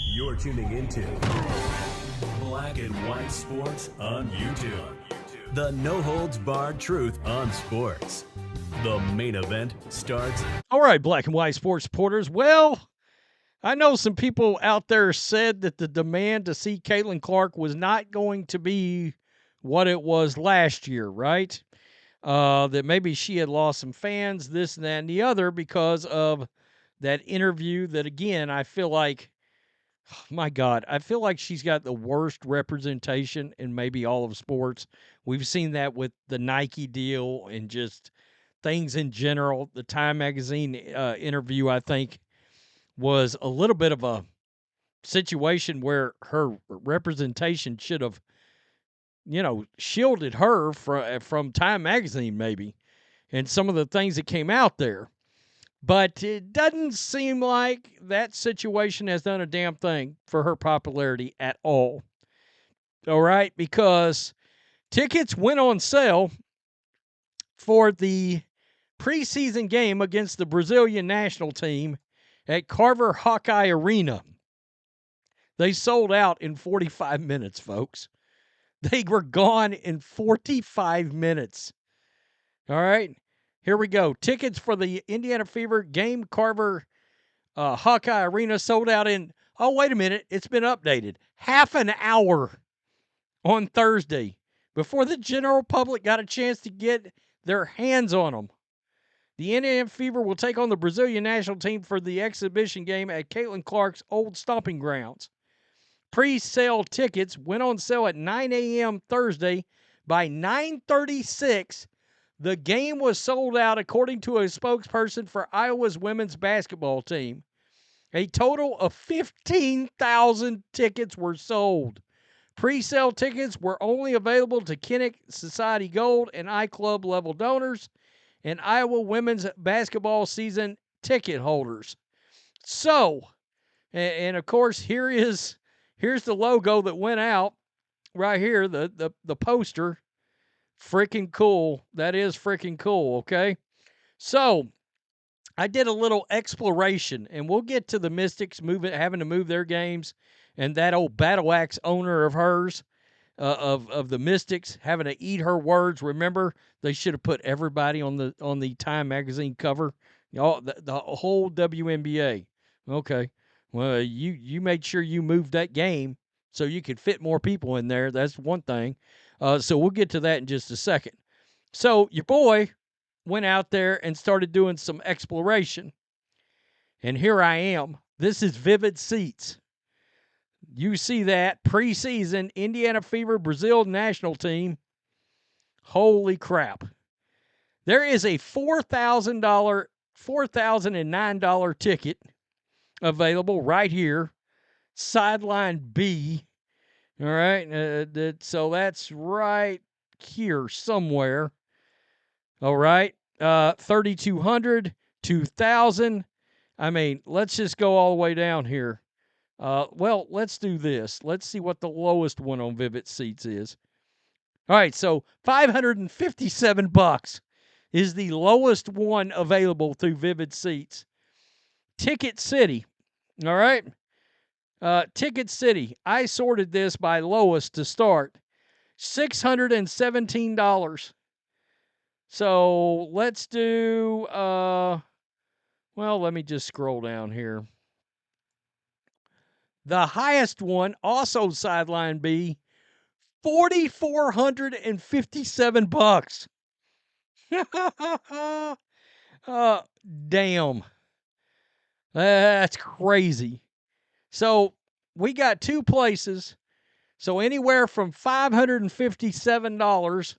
You're tuning into Black and White Sports on YouTube. The no-holds-barred truth on sports. The main event starts. All right, Black and White Sports supporters. Well, I know some people out there said that the demand to see Caitlin Clark was not going to be what it was last year, right? That maybe she had lost some fans, this and that and the other, because of that interview that, again, I feel like, oh my God, I feel like she's got the worst representation in maybe all of sports. We've seen that with the Nike deal and just things in general. The Time Magazine interview, I think, was a little bit of a situation where her representation should have, shielded her from Time Magazine maybe, and some of the things that came out there. But it doesn't seem like that situation has done a damn thing for her popularity at all. All right, because tickets went on sale for the preseason game against the Brazilian national team at Carver Hawkeye Arena. They sold out in 45 minutes, folks. They were gone in 45 minutes. All right, here we go. Tickets for the Indiana Fever game Carver Hawkeye Arena sold out in, oh, wait a minute, it's been updated. Half an hour on Thursday before the general public got a chance to get their hands on them. The Indiana Fever will take on the Brazilian national team for the exhibition game at Caitlin Clark's old stomping grounds. Pre-sale tickets went on sale at 9 a.m. Thursday. By 9:36, the game was sold out, according to a spokesperson for Iowa's women's basketball team. A total of 15,000 tickets were sold. Pre-sale tickets were only available to Kinnick Society Gold and iClub level donors and Iowa women's basketball season ticket holders. So, and of course, here's the logo that went out right here, the poster. Freaking cool. That is freaking cool, okay? So, I did a little exploration, and we'll get to the Mystics having to move their games, and that old Battle Axe owner of hers, of the Mystics, having to eat her words. Remember, they should have put everybody on the Time Magazine cover, the whole WNBA. Okay, well, you made sure you moved that game so you could fit more people in there. That's one thing. So we'll get to that in just a second. So your boy went out there and started doing some exploration. And here I am. This is Vivid Seats. You see that preseason Indiana Fever Brazil national team. Holy crap. There is a $4,009 ticket available right here. Sideline B. All right. So that's right here somewhere. All right. 3,200, 2,000. I mean, let's just go all the way down here. Well, let's do this. Let's see what the lowest one on Vivid Seats is. All right, so $557 is the lowest one available through Vivid Seats. Ticket City. All right. Ticket City. I sorted this by lowest to start. $617. So let's do, well, let me just scroll down here. The highest one, also sideline B, $4,457. Damn. That's crazy. So we got two places. So anywhere from $557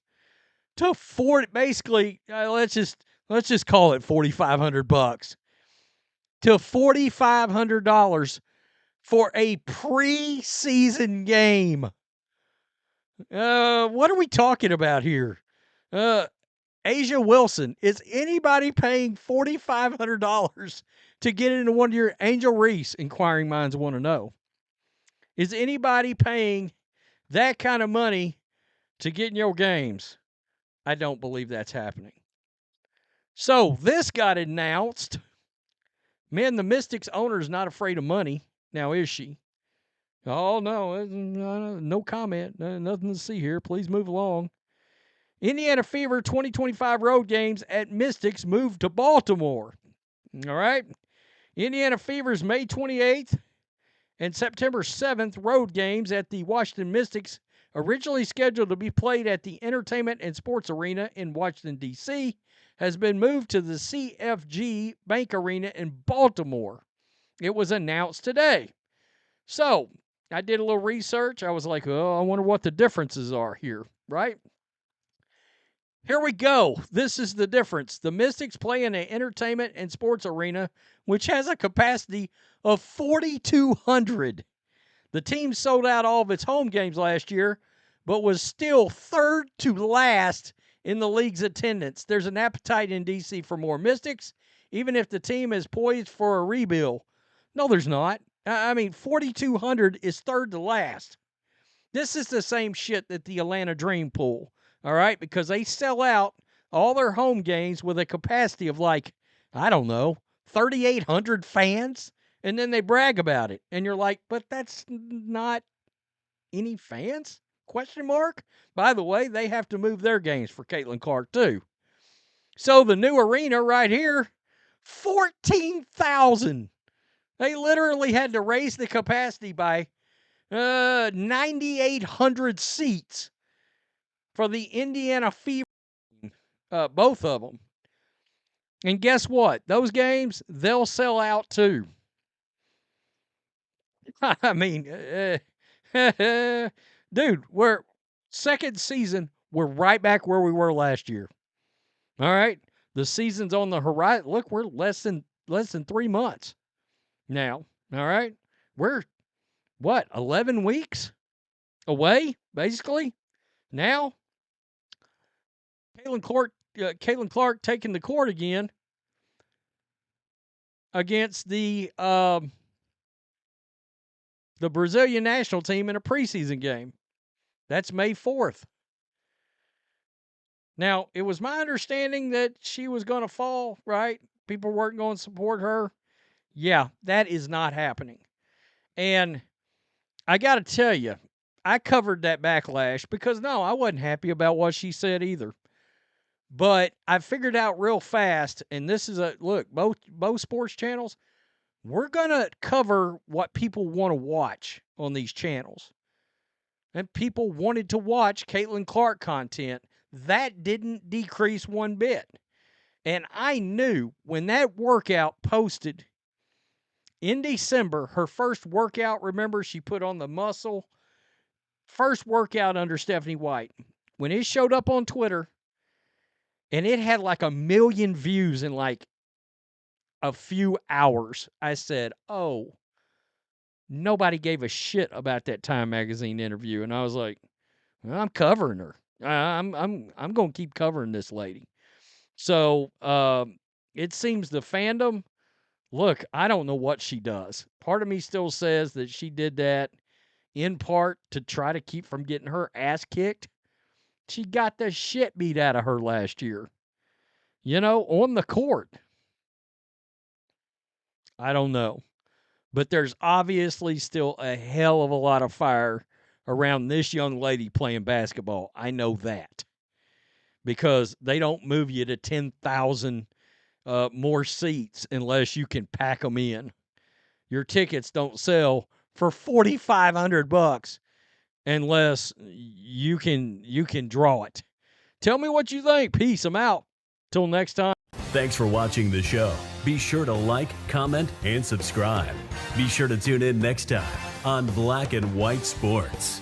to 40, basically, let's just call it $4,500 to $4,500 for a preseason game. What are we talking about here? Asia Wilson, is anybody paying $4,500 to get into one of your Angel Reese? Inquiring minds want to know. Is anybody paying that kind of money to get in your games? I don't believe that's happening. So this got announced Man, the Mystics owner is not afraid of money. Now, is she? Oh, no, no comment. Nothing to see here. Please move along. Indiana Fever 2025 road games at Mystics moved to Baltimore. All right. Indiana Fever's May 28th and September 7th road games at the Washington Mystics, originally scheduled to be played at the Entertainment and Sports Arena in Washington, D.C., has been moved to the CFG Bank Arena in Baltimore. It was announced today. So, I did a little research. I was like, oh, I wonder what the differences are here, right? Here we go. This is the difference. The Mystics play in an Entertainment and Sports Arena, which has a capacity of 4,200. The team sold out all of its home games last year, but was still third to last in the league's attendance. There's an appetite in D.C. for more Mystics, even if the team is poised for a rebuild. No, there's not. 4,200 is third to last. This is the same shit that the Atlanta Dream pull, all right? Because they sell out all their home games with a capacity of 3,800 fans, and then they brag about it. And you're like, but that's not any fans? Question mark? By the way, they have to move their games for Caitlin Clark, too. So the new arena right here, 14,000. They literally had to raise the capacity by 9,800 seats for the Indiana Fever, both of them. And guess what? Those games, they'll sell out too. Dude, we're second season, we're right back where we were last year. All right? The season's on the horizon. Look, we're less than 3 months now. All right? We're 11 weeks away, basically. Now, Caitlin Clark taking the court again against the Brazilian national team in a preseason game. That's May 4th. Now, it was my understanding that she was going to fall, right? People weren't going to support her. Yeah, that is not happening. And I got to tell you, I covered that backlash because, no, I wasn't happy about what she said either. But I figured out real fast, and this is both sports channels, we're going to cover what people want to watch on these channels. And people wanted to watch Caitlin Clark content. That didn't decrease one bit. And I knew when that workout posted in December, her first workout, remember, she put on the muscle. First workout under Stephanie White. When it showed up on Twitter, and it had 1 million views in a few hours, I said, oh, nobody gave a shit about that Time Magazine interview. And I was like, well, I'm covering her. I'm going to keep covering this lady. So it seems the fandom, look, I don't know what she does. Part of me still says that she did that in part to try to keep from getting her ass kicked. She got the shit beat out of her last year. On the court. I don't know. But there's obviously still a hell of a lot of fire around this young lady playing basketball. I know that. Because they don't move you to 10,000 more seats unless you can pack them in. Your tickets don't sell for $4,500 unless you can draw it. Tell me what you think. Peace. I'm out. Till next time. Thanks for watching the show. Be sure to like, comment, and subscribe. Be sure to tune in next time on Black and White Sports.